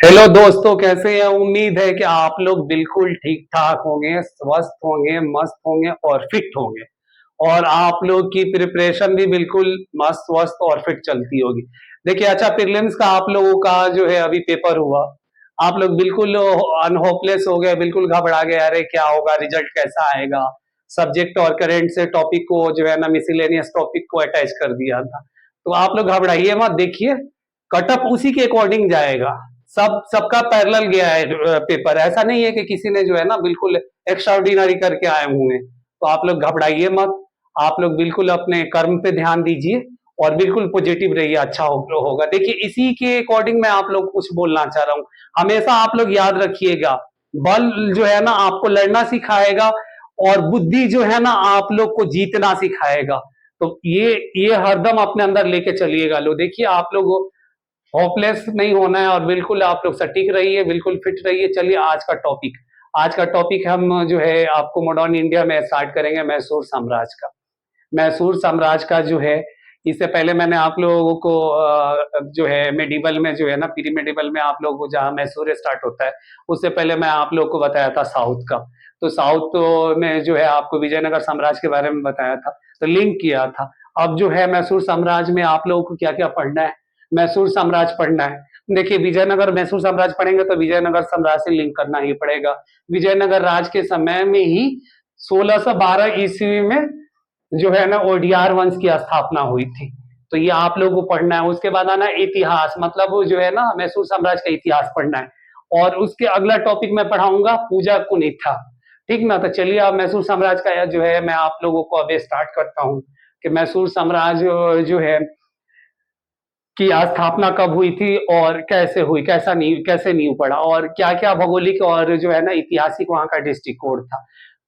Hello दोस्तों, कैसे हैं? उम्मीद है कि आप लोग बिल्कुल ठीक ठाक होंगे, स्वस्थ होंगे, मस्त होंगे और फिट होंगे। और आप लोग की प्रिपरेशन भी बिल्कुल मस्त, स्वस्थ और फिट चलती होगी। देखिए, अच्छा, प्रीलिम्स का आप लोगों का जो है अभी पेपर हुआ। आप लोग बिल्कुल अनहोपलेस हो गए, बिल्कुल घबरा गए, अरे क्या होगा, रिजल्ट कैसा आएगा। सब्जेक्ट और करेंट से टॉपिक को जो है ना, मिसलेनियस टॉपिक को अटैच कर दिया था। तो आप लोग घबराइए मत, देखिए कटअप उसी के अकॉर्डिंग जाएगा। सबका पैरेलल गया है पेपर, ऐसा नहीं है कि किसी ने जो है ना बिल्कुल एक्स्ट्राऑर्डिनरी करके आए हुए हैं। तो आप लोग घबराइए मत, आप लोग बिल्कुल अपने कर्म पे ध्यान दीजिए और बिल्कुल पॉजिटिव रहिए, अच्छा होगा। देखिए, इसी के अकॉर्डिंग मैं आप लोग कुछ बोलना चाह रहा हूँ। हमेशा आप लोग याद रखिएगा, बल जो है ना आपको लड़ना सिखाएगा और बुद्धि जो है ना आप लोग को जीतना सिखाएगा। तो ये हरदम अपने अंदर लेके चलिएगा। लो देखिए, आप लोग होपलेस नहीं होना है और बिल्कुल आप लोग सटीक रहिए, बिल्कुल फिट रहिए। चलिए, आज का टॉपिक हम जो है आपको मॉडर्न इंडिया में स्टार्ट करेंगे, मैसूर साम्राज्य का। मैसूर साम्राज्य का जो है, इससे पहले मैंने आप लोगों को जो है मेडिवल में जो है ना, प्री मेडिवल में आप लोगों को जहाँ मैसूर स्टार्ट होता है, उससे पहले मैं आप लोगों को बताया था साउथ का। तो साउथ में जो है आपको विजयनगर साम्राज्य के बारे में बताया था, तो लिंक किया था। अब जो है मैसूर साम्राज्य में आप लोगों को क्या क्या पढ़ना है, मैसूर साम्राज्य पढ़ना है। देखिए, विजयनगर मैसूर साम्राज्य पढ़ेंगे तो विजयनगर साम्राज्य से लिंक करना ही पड़ेगा। विजयनगर राज के समय में ही 1612 ईस्वी में जो है ना ओडियार वंश की स्थापना हुई थी। तो ये आप लोगों को पढ़ना है। उसके बाद आना इतिहास, मतलब वो जो है ना मैसूर साम्राज्य का इतिहास पढ़ना है। और उसके अगला टॉपिक मैं पढ़ाऊंगा पूजा कुनिथा। ठीक ना? तो चलिए, अब मैसूर साम्राज्य का जो है मैं आप लोगों को अभी स्टार्ट करता हूँ कि मैसूर साम्राज्य जो है की स्थापना कब हुई थी और कैसे हुई, कैसे नींव पड़ा और क्या क्या भौगोलिक और जो है ना ऐतिहासिक वहां का डिस्ट्रिक्ट कोड था।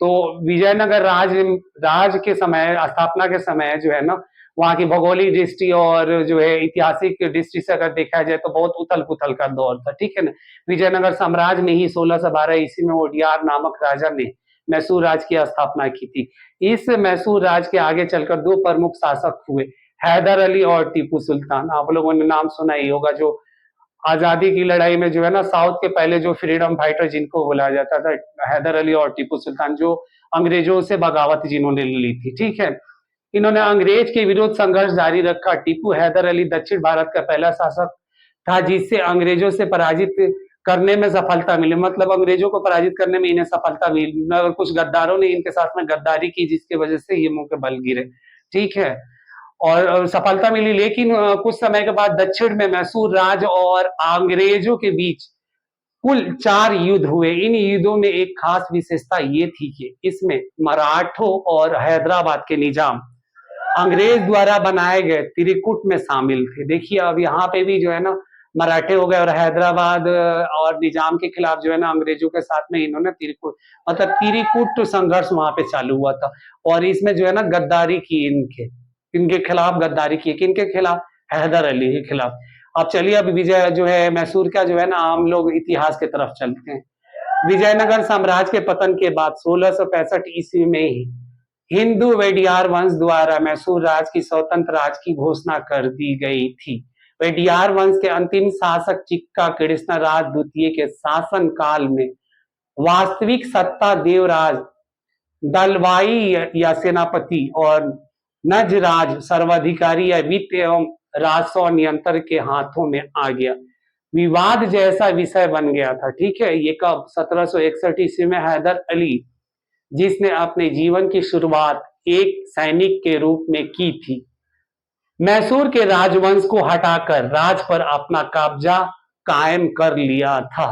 तो विजयनगर राज के समय, स्थापना के समय जो है ना, वहां की भौगोलिक दृष्टि और जो है ऐतिहासिक दृष्टि से अगर देखा जाए तो बहुत उथल पुथल का दौर था। ठीक है ना? विजयनगर साम्राज्य में ही 1612 ईस्वी में ओडियार नामक राजा ने मैसूर राज की स्थापना की थी। इस मैसूर राज के आगे चलकर दो प्रमुख शासक हुए, हैदर अली और टीपू सुल्तान। आप लोगों ने नाम सुना ही होगा, जो आजादी की लड़ाई में जो है ना साउथ के पहले जो फ्रीडम फाइटर जिनको बोला जाता था, हैदर अली और टीपू सुल्तान, जो अंग्रेजों से बगावत जिन्होंने ली थी। ठीक है? इन्होंने अंग्रेज के विरुद्ध संघर्ष जारी रखा। टीपू हैदर अली दक्षिण भारत का पहला शासक था जिससे अंग्रेजों से पराजित करने में सफलता मिली, मतलब अंग्रेजों को पराजित करने में इन्हें सफलता मिली, मगर कुछ गद्दारों ने इनके साथ में गद्दारी की जिसकी वजह से ये मुंह के बल गिरे। ठीक है? और सफलता मिली, लेकिन कुछ समय के बाद दक्षिण में मैसूर राज और अंग्रेजों के बीच कुल 4 युद्ध हुए। इन युद्धों में एक खास विशेषता ये थी कि इसमें मराठों और हैदराबाद के निजाम अंग्रेज द्वारा बनाए गए त्रिकूट में शामिल थे। देखिए, अब यहाँ पे भी जो है ना मराठे हो गए और हैदराबाद और निजाम के खिलाफ जो है ना अंग्रेजों के साथ में इन्होंने त्रिकूट, मतलब त्रिकूट संघर्ष वहां पे चालू हुआ था। और इसमें जो है ना गद्दारी की इनके खिलाफ गद्दारी की, किनके खिलाफ? हैदर अली के खिलाफ। अब चलिए, अब विजय जो है मैसूर का जो है ना हम लोग इतिहास की तरफ चलते हैं। विजयनगर साम्राज्य के पतन के बाद 1665 ईस्वी में ही हिंदू वेडियार वंश द्वारा मैसूर राज की स्वतंत्र राज की घोषणा कर दी गई थी। वेडियार वंश के अंतिम शासक चिक्का कृष्ण राज द्वितीय के शासन काल में वास्तविक सत्ता देवराज दलवाई या सेनापति और नजराज सर्वाधिकारी या वित्त एवं राजस्व नियंत्रण के हाथों में आ गया। विवाद जैसा विषय बन गया था। ठीक है? ये कब? 1761 ईस्वी में हैदर अली, जिसने अपने जीवन की शुरुआत एक सैनिक के रूप में की थी, मैसूर के राजवंश को हटाकर राज पर अपना कब्जा कायम कर लिया था।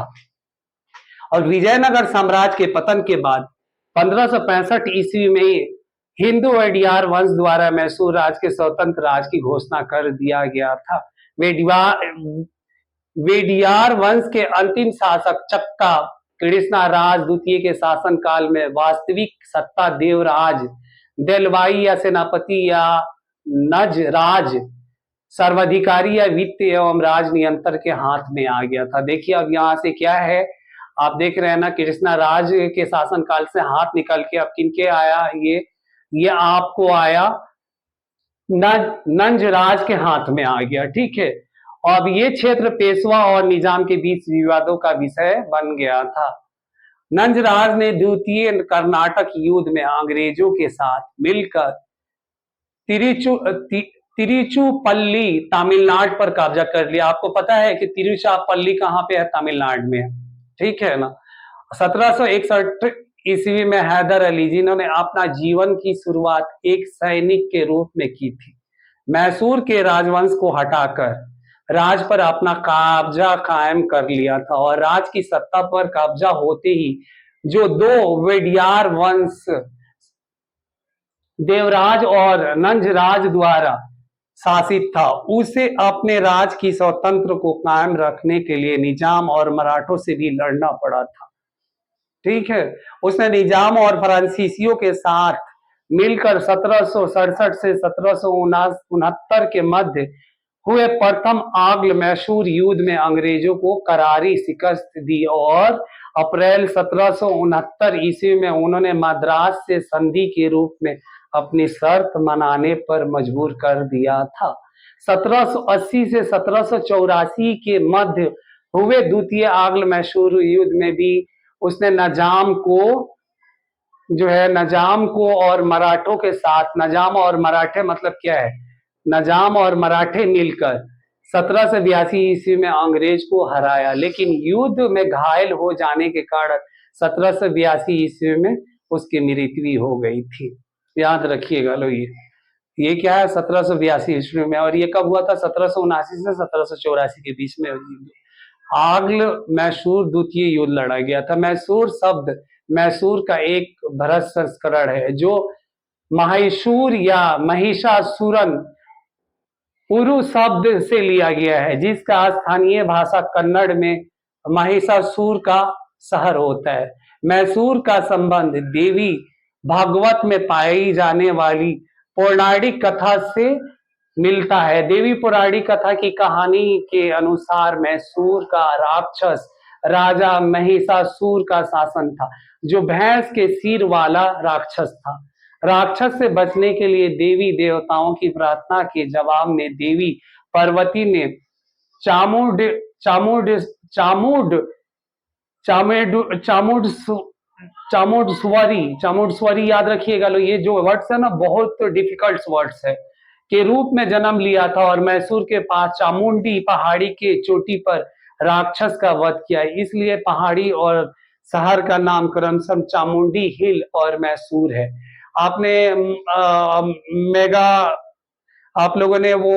और विजयनगर साम्राज्य के पतन के बाद 1565 ईस्वी में हिंदू वेडियार वंश द्वारा मैसूर राज के स्वतंत्र राज की घोषणा कर दिया गया था। वेडियार वंश के अंतिम शासक चक्का कृष्णा राज द्वितीय के शासन काल में वास्तविक सत्ता देवराज देलवाई या सेनापति या नजराज सर्वाधिकारी या वित्त एवं राज नियंत्रण के हाथ में आ गया था। देखिए, अब यहाँ से क्या है, आप देख रहे हैं ना, कृष्णा राज के शासन काल से हाथ निकल के अब किनके आया? ये आपको आया नंजराज के हाथ में आ गया। ठीक है? अब ये क्षेत्र पेशवा और निजाम के बीच विवादों का विषय बन गया था। नंजराज ने द्वितीय कर्नाटक युद्ध में अंग्रेजों के साथ मिलकर तिरुचिरापल्ली तमिलनाडु पर कब्जा कर लिया। आपको पता है कि तिरुचिरापल्ली कहाँ पे है? तमिलनाडु में है, ठीक है ना। 1761 ईस्वी में हैदर अली, जिन्होंने अपना जीवन की शुरुआत एक सैनिक के रूप में की थी, मैसूर के राजवंश को हटाकर राज पर अपना कब्जा कायम कर लिया था। और राज की सत्ता पर कब्जा होते ही जो दो वेडियार वंश देवराज और नंजराज द्वारा शासित था, उसे अपने राज की स्वतंत्र को कायम रखने के लिए निजाम और मराठों से भी लड़ना पड़ा था, ठीक है। उसने निजाम और फ्रांसीसियों के साथ मिलकर 1767 से 1769 के मध्य हुए प्रथम आंग्ल मैसूर युद्ध में अंग्रेजों को करारी शिकस्त दी और अप्रैल 1769 ईस्वी में उन्होंने मद्रास से संधि के रूप में अपनी शर्त मनाने पर मजबूर कर दिया था। 1780 से 1784 के मध्य हुए द्वितीय आंग्ल मैसूर युद्ध में भी उसने नजाम को और मराठों के साथ, नजाम और मराठे मतलब क्या है, नजाम और मराठे मिलकर 1782 ईस्वी में अंग्रेज को हराया, लेकिन युद्ध में घायल हो जाने के कारण 1782 ईस्वी में उसकी मृत्यु हो गई थी। याद रखिएगा लो, ये क्या है 1782 ईस्वी में, और ये कब हुआ था? 1779 से 1784 के बीच में आंग्ल मैसूर द्वितीय युद्ध लड़ा गया था। मैसूर शब्द मैसूर का एक भ्रष्ट संस्करण है जो महिषूर या महिषासुरन उरु शब्द से लिया गया है, जिसका स्थानीय भाषा कन्नड़ में महिषासुर का शहर होता है। मैसूर का संबंध देवी भागवत में पाई जाने वाली पौराणिक कथा से मिलता है। देवी पौराणिक कथा की कहानी के अनुसार मैसूर का राक्षस राजा महिषासुर का शासन था, जो भैंस के सिर वाला राक्षस था। राक्षस से बचने के लिए देवी देवताओं की प्रार्थना के जवाब में देवी पार्वती ने चामुंड चामुंड चामुंड चामुंड चामुंडस्वरी याद रखिएगा लो, ये जो वर्ड्स है ना बहुत डिफिकल्ट वर्ड्स है, के रूप में जन्म लिया था और मैसूर के पास चामुंडी पहाड़ी के चोटी पर राक्षस का वध किया। इसलिए पहाड़ी और शहर का नाम क्रमशः चामुंडी हिल और मैसूर है। आपने मेगा आप लोगों ने वो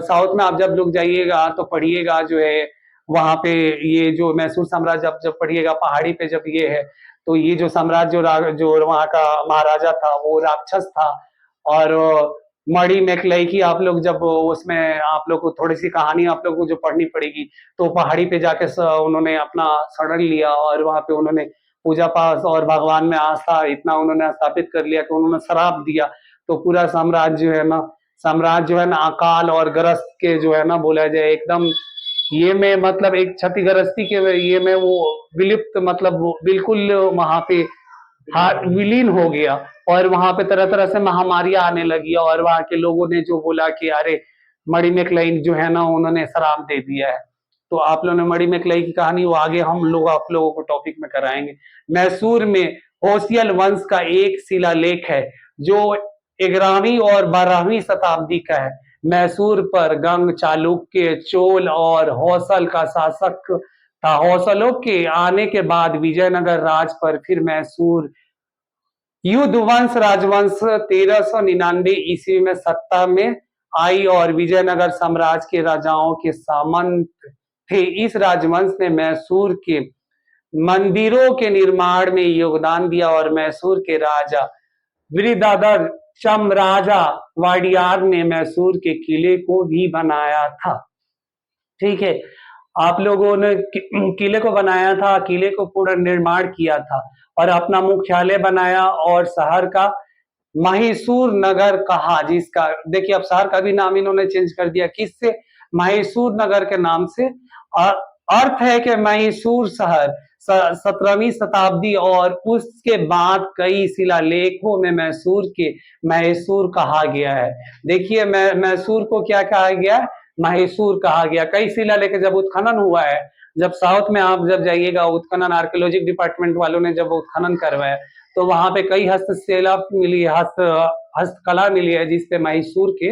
साउथ में आप जब लोग जाइएगा तो पढ़िएगा जो है वहां पे ये जो मैसूर साम्राज्य जब पढ़िएगा पहाड़ी पे, जब ये है तो ये जो साम्राज्य जो वहां का महाराजा था वो राक्षस था। और मणि मेकलई की आप लोग जब उसमें आप लोग को थोड़ी सी कहानी आप लोग को जो पढ़नी पड़ेगी, तो पहाड़ी पे जाके उन्होंने अपना शरण लिया और वहां पे उन्होंने पूजा पाठ और भगवान में आस्था इतना उन्होंने स्थापित कर लिया कि उन्होंने श्राप दिया, तो पूरा साम्राज्य जो है ना अकाल और ग्रस्त के जो है ना बोला जाए एकदम ये में मतलब एक क्षतिग्रस्ती के ये में वो विलुप्त मतलब वो बिल्कुल वहां पे विलीन हो गया और वहां पे तरह तरह से महामारियां आने लगी और वहां के लोगों ने जो बोला कि अरे मणि मेकलई जो है ना उन्होंने श्राप दे दिया है। तो आप लोगों ने मणि मेकलई की कहानी वो आगे हम लोग आप लोगों को टॉपिक में कराएंगे। मैसूर में होसियल वंश का एक शिलालेख है जो 11वीं और 12वीं शताब्दी का है। मैसूर पर गंग, चालुक्य, चोल और होसल का शासक था। होसलों के आने के बाद विजयनगर राज पर फिर मैसूर युद्धवंश राजवंश 1399 ईस्वी में सत्ता में आई और विजयनगर साम्राज्य के राजाओं के सामंत थे। इस राजवंश ने मैसूर के मंदिरों के निर्माण में योगदान दिया और मैसूर के राजा वृद्धाधर चमराजा वाडियार ने मैसूर के किले को भी बनाया था। ठीक है, आप लोगों ने किले को बनाया था, किले को पूरा निर्माण किया था और अपना मुख्यालय बनाया और शहर का महिसूर नगर कहा, जिसका देखिए अब शहर का भी नाम इन्होंने चेंज कर दिया, किससे? महिसूर नगर के नाम से। अर्थ है कि महिसूर शहर 17वीं शताब्दी और उसके बाद कई शिलालेखों में मैसूर के मैसूर कहा गया है। देखिए मैसूर को क्या कहा गया है? मैसूर कहा गया। कई शिलालेख जब उत्खनन हुआ है, जब साउथ में आप जब जाइएगा, उत्खनन आर्कियोलॉजी डिपार्टमेंट वालों ने जब उत्खनन करवाया, तो वहां पे कई हस्तशिला मिली, हस्तकला मिली है जिसपे मैसूर के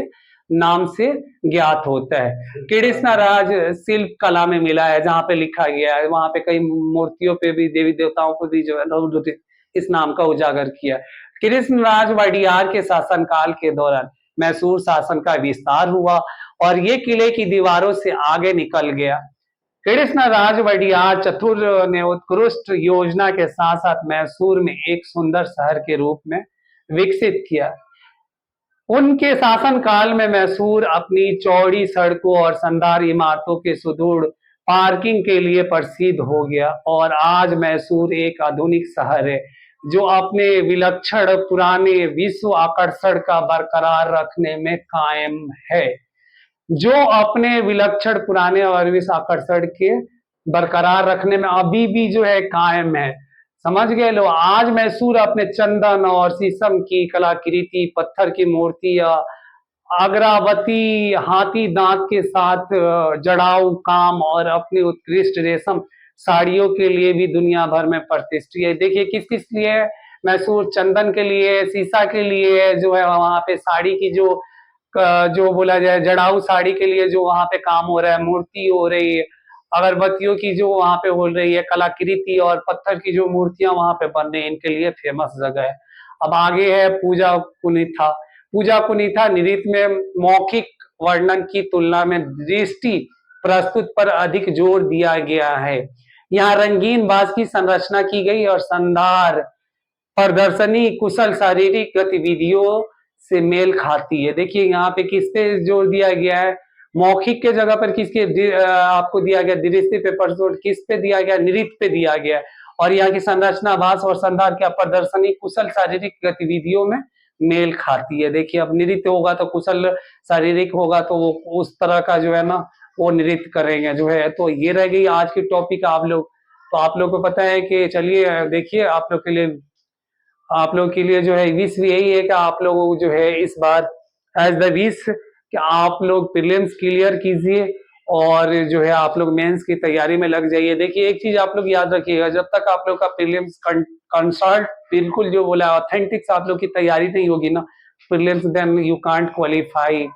नाम से ज्ञात होता है। कृष्ण राज शिल्प कला में मिला है, जहाँ पे लिखा गया है, वहां पे कई मूर्तियों पे भी देवी देवताओं को भी जो है इस नाम का उजागर किया। कृष्णराज वडियार के शासनकाल के दौरान मैसूर शासन का विस्तार हुआ और ये किले की दीवारों से आगे निकल गया। कृष्णराज वडियार चतुर ने उत्कृष्ट योजना के साथ साथ मैसूर में एक सुंदर शहर के रूप में विकसित किया। उनके शासनकाल में मैसूर अपनी चौड़ी सड़कों और शानदार इमारतों के सुदृढ़ पार्किंग के लिए प्रसिद्ध हो गया और आज मैसूर एक आधुनिक शहर है जो अपने विलक्षण पुराने विश्व आकर्षण का बरकरार रखने में कायम है। जो अपने विलक्षण पुराने और विश्व आकर्षण के बरकरार रखने में अभी भी जो है कायम है। समझ गए लो, आज मैसूर अपने चंदन और शीशम की कलाकृति, पत्थर की मूर्तियां, अग्रावती हाथी दांत के साथ जड़ाऊ काम और अपनी उत्कृष्ट रेशम साड़ियों के लिए भी दुनिया भर में प्रतिष्ठित है। देखिए किस किस लिए है? मैसूर चंदन के लिए, शीशा के लिए, जो है वहां पे साड़ी की जो बोला जाए जड़ाऊ साड़ी के लिए जो वहां पे काम हो रहा है, मूर्ति हो रही है, अगरबत्तियों की जो वहां पे हो रही है कलाकृति, और पत्थर की जो मूर्तियां वहां पे बन रही है, इनके लिए फेमस जगह है। अब आगे है पूजा कुनिथा। पूजा कुनिथा नृत्य में मौखिक वर्णन की तुलना में दृष्टि प्रस्तुत पर अधिक जोर दिया गया है। यहाँ रंगीन बांस की संरचना की गई और शानदार प्रदर्शनी कुशल शारीरिक गतिविधियों से मेल खाती है। देखिए यहाँ पे किस पे जोर दिया गया है? मौखिक के जगह पर किसके आपको दिया गया? दृष्टि पे पर जोर किस पे दिया गया? नृत्य पे दिया गया। और यहाँ की संरचना भाष और शानदार क्या प्रदर्शनी कुशल शारीरिक गतिविधियों में मेल खाती है। देखिए अब नृत्य होगा तो कुशल शारीरिक होगा तो वो उस तरह का जो है ना वो नृत्य करेंगे जो है। तो ये रह गई आज की टॉपिक। आप लोग तो आप लोग को पता है कि चलिए देखिए आप लोग के लिए जो है विश यही है कि आप लोगों को जो है इस बार एज द विश कि आप लोग प्रीलिम्स क्लियर कीजिए और जो है आप लोग मेंस की तैयारी में लग जाइए। देखिए एक चीज आप लोग याद रखिएगा, जब तक आप लोग का प्रीलिम्स कंसल्ट बिल्कुल जो बोला ऑथेंटिक आप लोग की तैयारी नहीं होगी ना prelims, then you can't qualify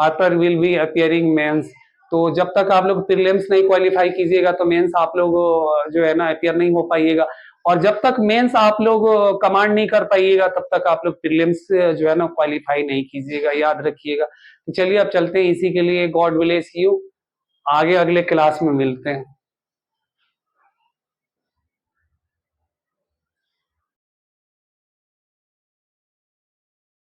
after will be appearing mains. तो जब तक आप लोग प्रीलिम्स नहीं क्वालिफाई कीजिएगा तो मेंस आप लोग जो है ना अपियर नहीं हो पाइएगा, और जब तक मेंस आप लोग कमांड नहीं कर पाइएगा तब तक आप लोग प्रीलिम्स जो है ना क्वालिफाई नहीं कीजिएगा, याद रखिएगा। तो चलिए अब चलते हैं, इसी के लिए गॉड ब्लेस यू। आगे अगले क्लास में मिलते हैं।